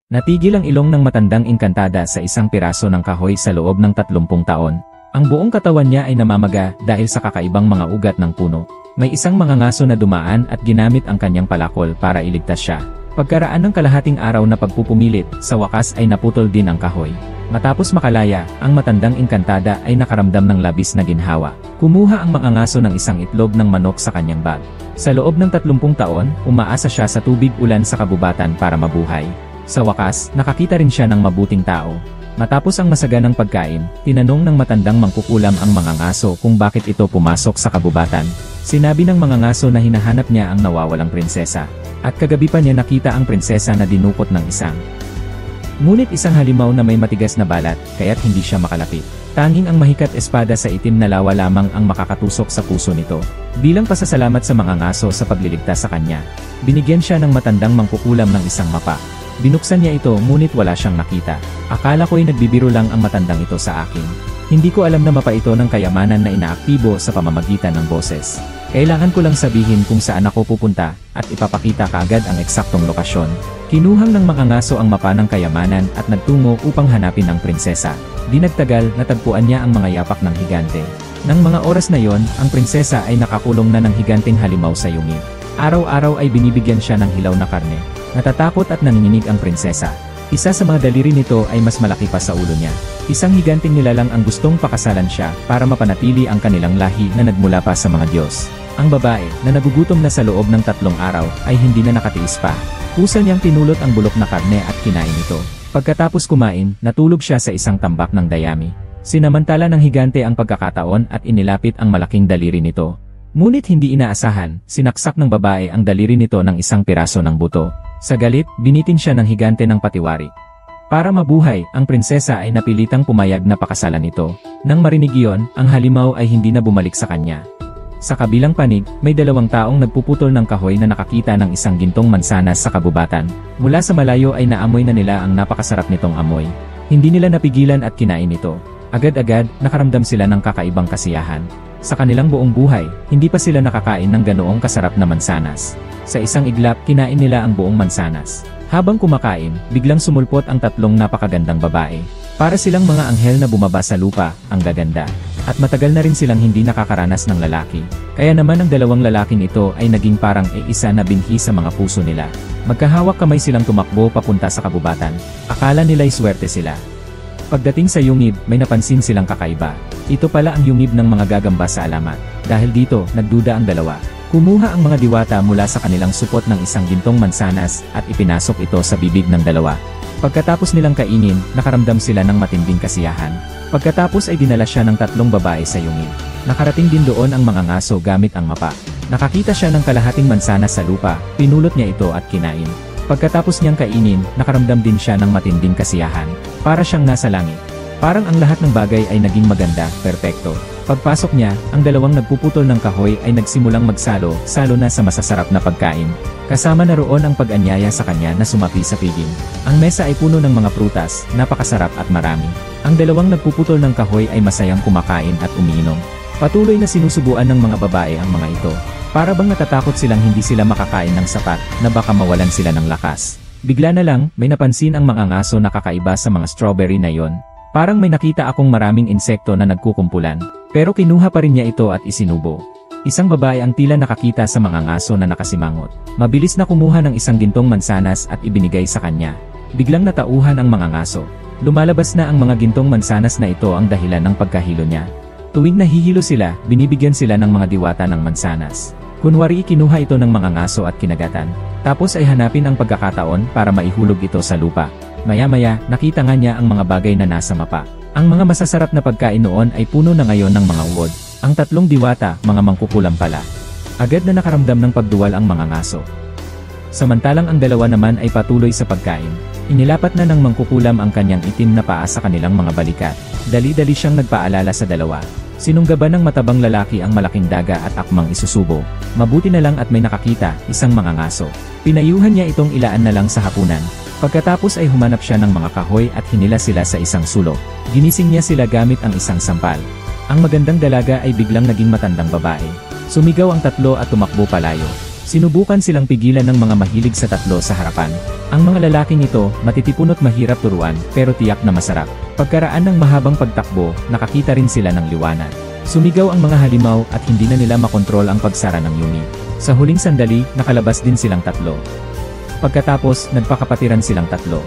Natigil ang ilong ng matandang engkantada sa isang piraso ng kahoy sa loob ng 30 taon. Ang buong katawan niya ay namamaga dahil sa kakaibang mga ugat ng puno. May isang mangangaso na dumaan at ginamit ang kanyang palakol para iligtas siya. Pagkaraan ng kalahating araw na pagpupumilit, sa wakas ay naputol din ang kahoy. Matapos makalaya, ang matandang engkantada ay nakaramdam ng labis na ginhawa. Kumuha ang mangangaso ng isang itlog ng manok sa kanyang bag. Sa loob ng 30 taon, umaasa siya sa tubig ulan sa kabubatan para mabuhay. Sa wakas, nakakita rin siya ng mabuting tao. Matapos ang masaganang pagkain, tinanong ng matandang mangkukulam ang mangangaso kung bakit ito pumasok sa kabubatan. Sinabi ng mangangaso na hinahanap niya ang nawawalang prinsesa. At kagabi pa niya nakita ang prinsesa na dinukot ng isang. Ngunit isang halimaw na may matigas na balat, kaya't hindi siya makalapit. Tanging ang mahikat espada sa itim na lawa lamang ang makakatusok sa puso nito. Bilang pasasalamat sa mangangaso sa pagliligtas sa kanya, binigyan siya ng matandang mangkukulam ng isang mapa. Binuksan niya ito ngunit wala siyang nakita. Akala ko'y nagbibiro lang ang matandang ito sa akin. Hindi ko alam na mapa ito ng kayamanan na inaaktibo sa pamamagitan ng boses. Kailangan ko lang sabihin kung saan ako pupunta at ipapakita kaagad ang eksaktong lokasyon. Kinuhang ng mangangaso ang mapa ng kayamanan at nagtungo upang hanapin ang prinsesa. Di nagtagal, natagpuan niya ang mga yapak ng higante. Nang mga oras na yon, ang prinsesa ay nakakulong na ng higanteng halimaw sa yungib. Araw-araw ay binibigyan siya ng hilaw na karne. Natatakot at nanginginig ang prinsesa. Isa sa mga daliri nito ay mas malaki pa sa ulo niya. Isang higanting nilalang ang gustong pakasalan siya para mapanatili ang kanilang lahi na nagmula pa sa mga Diyos. Ang babae, na nagugutom na sa loob ng 3 araw, ay hindi na nakatiis pa. Pusa niyang pinulot ang bulok na karne at kinain ito. Pagkatapos kumain, natulog siya sa isang tambak ng dayami. Sinamantala ng higante ang pagkakataon at inilapit ang malaking daliri nito. Ngunit hindi inaasahan, sinaksak ng babae ang daliri nito ng isang piraso ng buto. Sa galit, binitin siya ng higante ng patiwari. Para mabuhay, ang prinsesa ay napilitang pumayag na pakasalan ito. Nang marinig iyon, ang halimaw ay hindi na bumalik sa kanya. Sa kabilang panig, may 2 taong nagpuputol ng kahoy na nakakita ng isang gintong mansanas sa kabubatan. Mula sa malayo ay naamoy na nila ang napakasarap nitong amoy. Hindi nila napigilan at kinain ito. Agad-agad, nakaramdam sila ng kakaibang kasiyahan. Sa kanilang buong buhay, hindi pa sila nakakain ng ganoong kasarap na mansanas. Sa isang iglap, kinain nila ang buong mansanas. Habang kumakain, biglang sumulpot ang 3 napakagandang babae. Para silang mga anghel na bumaba sa lupa, ang gaganda. At matagal na rin silang hindi nakakaranas ng lalaki. Kaya naman ang 2 lalaking ito ay naging parang isa na binhi sa mga puso nila. Magkahawak kamay silang tumakbo papunta sa kabubatan. Akala nila'y swerte sila. Pagdating sa yungib, may napansin silang kakaiba. Ito pala ang yungib ng mga gagamba sa alamat. Dahil dito, nagduda ang 2. Kumuha ang mga diwata mula sa kanilang supot ng isang gintong mansanas at ipinasok ito sa bibig ng 2. Pagkatapos nilang kainin, nakaramdam sila ng matinding kasiyahan. Pagkatapos ay dinala siya ng 3 babae sa yungib. Nakarating din doon ang mangangaso gamit ang mapa. Nakakita siya ng kalahating mansanas sa lupa, pinulot niya ito at kinain. Pagkatapos niyang kainin, nakaramdam din siya ng matinding kasiyahan. Para siyang nasa langit. Parang ang lahat ng bagay ay naging maganda, perpekto. Pagpasok niya, ang 2 nagpuputol ng kahoy ay nagsimulang magsalo-salo na sa masasarap na pagkain. Kasama na roon ang pag-anyaya sa kanya na sumapi sa piging. Ang mesa ay puno ng mga prutas, napakasarap at marami. Ang 2 nagpuputol ng kahoy ay masayang kumakain at umiinom. Patuloy na sinusubuan ng mga babae ang mga ito. Para bang natatakot silang hindi sila makakain ng sapat, na baka mawalan sila ng lakas. Bigla na lang, may napansin ang mga ngaso na kakaiba sa mga strawberry na yon. Parang may nakita akong maraming insekto na nagkukumpulan. Pero kinuha pa rin niya ito at isinubo. Isang babae ang tila nakakita sa mga ngaso na nakasimangot. Mabilis na kumuha ng isang gintong mansanas at ibinigay sa kanya. Biglang natauhan ang mga ngaso. Lumalabas na ang mga gintong mansanas na ito ang dahilan ng pagkahilo niya. Tuwing nahihilo sila, binibigyan sila ng mga diwata ng mansanas. Kunwari kinuha ito ng mga ngaso at kinagatan. Tapos ay hanapin ang pagkakataon para maihulog ito sa lupa. Maya-maya, nakita nga niya ang mga bagay na nasa mapa. Ang mga masasarap na pagkain noon ay puno na ngayon ng mga uod. Ang 3 diwata, mga mangkukulam pala. Agad na nakaramdam ng pagduwal ang mga ngaso. Samantalang ang 2 naman ay patuloy sa pagkain. Inilapat na ng mangkukulam ang kanyang itim na paa sa kanilang mga balikat. Dali-dali siyang nagpaalala sa 2. Sinunggaban ng matabang lalaki ang malaking daga at akmang isusubo. Mabuti na lang at may nakakita, isang mga ngaso. Pinayuhan niya itong ilaan na lang sa hapunan. Pagkatapos ay humanap siya ng mga kahoy at hinila sila sa isang sulok. Ginising niya sila gamit ang isang sampal. Ang magandang dalaga ay biglang naging matandang babae. Sumigaw ang 3 at tumakbo palayo. Sinubukan silang pigilan ng mga mahilig sa tatlo sa harapan. Ang mga lalaking ito, matitipon at mahirap turuan, pero tiyak na masarap. Pagkaraan ng mahabang pagtakbo, nakakita rin sila ng liwanag. Sumigaw ang mga halimaw at hindi na nila makontrol ang pagsara ng yumi. Sa huling sandali, nakalabas din silang tatlo. Pagkatapos, nagpakapatiran silang tatlo.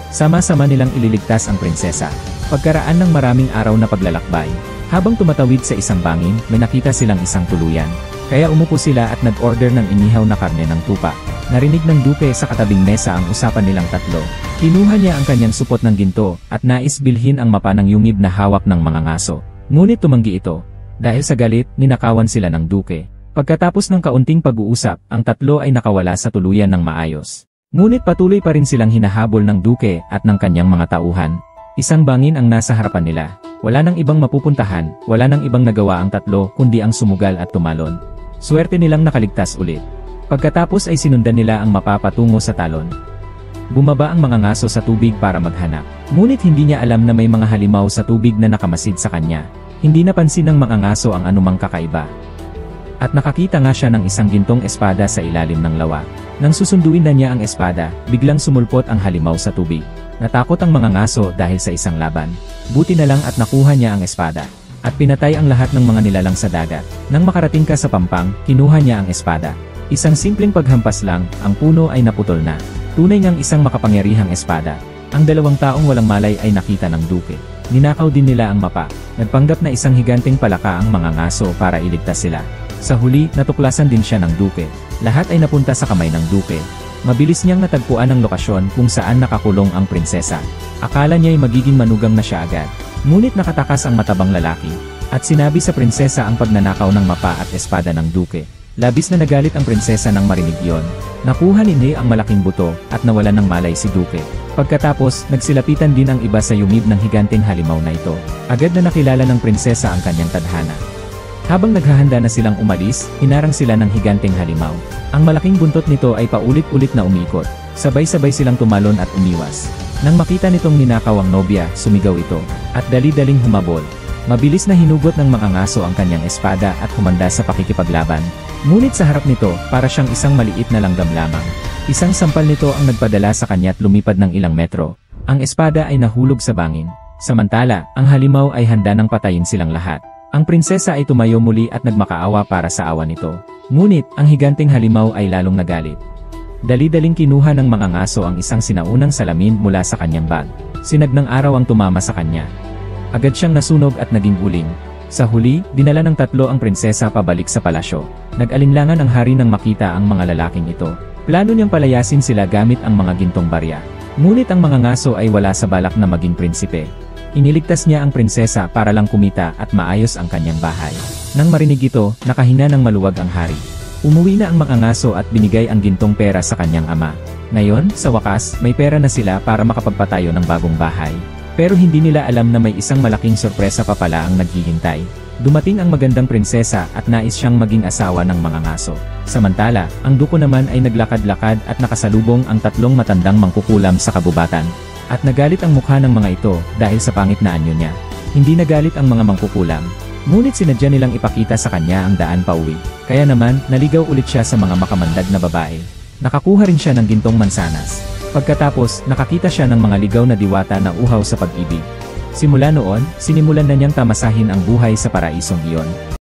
Sama-sama nilang ililigtas ang prinsesa. Pagkaraan ng maraming araw na paglalakbay, habang tumatawid sa isang bangin, may nakita silang isang tuluyan. Kaya umupo sila at nag-order ng inihaw na karne ng tupa. Narinig ng duke sa katabing mesa ang usapan nilang tatlo. Kinuha niya ang kanyang supot ng ginto at nais bilhin ang mapa ng yungib na hawak ng mga ngaso. Ngunit tumanggi ito. Dahil sa galit, ninakawan sila ng duke. Pagkatapos ng kaunting pag-uusap, ang tatlo ay nakawala sa tuluyan ng maayos. Ngunit patuloy pa rin silang hinahabol ng duke at ng kanyang mga tauhan. Isang bangin ang nasa harapan nila. Wala nang ibang mapupuntahan, wala nang ibang nagawa ang tatlo kundi ang sumugal at tumalon. Swerte nilang nakaligtas ulit. Pagkatapos ay sinundan nila ang mapapatungo sa talon. Bumaba ang mga ngaso sa tubig para maghanap. Ngunit hindi niya alam na may mga halimaw sa tubig na nakamasid sa kanya. Hindi napansin ng mga ngaso ang anumang kakaiba. At nakakita nga siya ng isang gintong espada sa ilalim ng lawa. Nang susunduin na niya ang espada, biglang sumulpot ang halimaw sa tubig. Natakot ang mga ngaso dahil sa isang laban. Buti na lang at nakuha niya ang espada. At pinatay ang lahat ng mga nilalang sa dagat. Nang makarating ka sa pampang, kinuha niya ang espada. Isang simpleng paghampas lang, ang puno ay naputol na. Tunay ngang isang makapangyarihang espada. Ang dalawang taong walang malay ay nakita ng duke. Ninakaw din nila ang mapa. Nagpanggap na isang higanteng palaka ang mga ngaso para iligtas sila. Sa huli, natuklasan din siya ng duke. Lahat ay napunta sa kamay ng duke. Mabilis niyang natagpuan ang lokasyon kung saan nakakulong ang prinsesa. Akala niya ay magiging manugang na siya agad. Ngunit nakatakas ang matabang lalaki, at sinabi sa prinsesa ang pagnanakaw ng mapa at espada ng duke. Labis na nagalit ang prinsesa nang marinig iyon. Nakuha ni ang malaking buto, at nawalan ng malay si duke. Pagkatapos, nagsilapitan din ang iba sa yungib ng higanteng halimaw na ito. Agad na nakilala ng prinsesa ang kanyang tadhana. Habang naghahanda na silang umalis, hinarang sila ng higanteng halimaw. Ang malaking buntot nito ay paulit-ulit na umikot. Sabay-sabay silang tumalon at umiwas. Nang makita nitong ninakaw ang nobya, sumigaw ito, at dali-daling humabol. Mabilis na hinugot ng mga ngaso ang kanyang espada at humanda sa pakikipaglaban. Ngunit sa harap nito, para siyang isang maliit na langgam lamang. Isang sampal nito ang nagpadala sa kanya at lumipad ng ilang metro. Ang espada ay nahulog sa bangin. Samantala, ang halimaw ay handa nang patayin silang lahat. Ang prinsesa ay tumayo muli at nagmakaawa para sa awa nito. Ngunit, ang higanteng halimaw ay lalong nagalit. Dali-daling kinuha ng mga ngaso ang isang sinaunang salamin mula sa kanyang bag. Sinag ng araw ang tumama sa kanya. Agad siyang nasunog at naging uling. Sa huli, dinala ng tatlo ang prinsesa pabalik sa palasyo. Nag-alinlangan ang hari nang makita ang mga lalaking ito. Plano niyang palayasin sila gamit ang mga gintong barya. Ngunit ang mga ngaso ay wala sa balak na maging prinsipe. Iniligtas niya ang prinsesa para lang kumita at maayos ang kanyang bahay. Nang marinig ito, nakahinga ng maluwag ang hari. Umuwi na ang mga ngaso at binigay ang gintong pera sa kanyang ama. Ngayon, sa wakas, may pera na sila para makapagpatayo ng bagong bahay. Pero hindi nila alam na may isang malaking sorpresa pa pala ang naghihintay. Dumating ang magandang prinsesa at nais siyang maging asawa ng mga ngaso. Samantala, ang duko naman ay naglakad-lakad at nakasalubong ang tatlong matandang mangkukulam sa kabubatan. At nagalit ang mukha ng mga ito dahil sa pangit na anyo niya. Hindi nagalit ang mga mangkukulam. Ngunit sinadya nilang ipakita sa kanya ang daan pauwi. Kaya naman, naligaw ulit siya sa mga makamandag na babae. Nakakuha rin siya ng gintong mansanas. Pagkatapos, nakakita siya ng mga ligaw na diwata na uhaw sa pag-ibig. Simula noon, sinimulan na niyang tamasahin ang buhay sa paraisong iyon.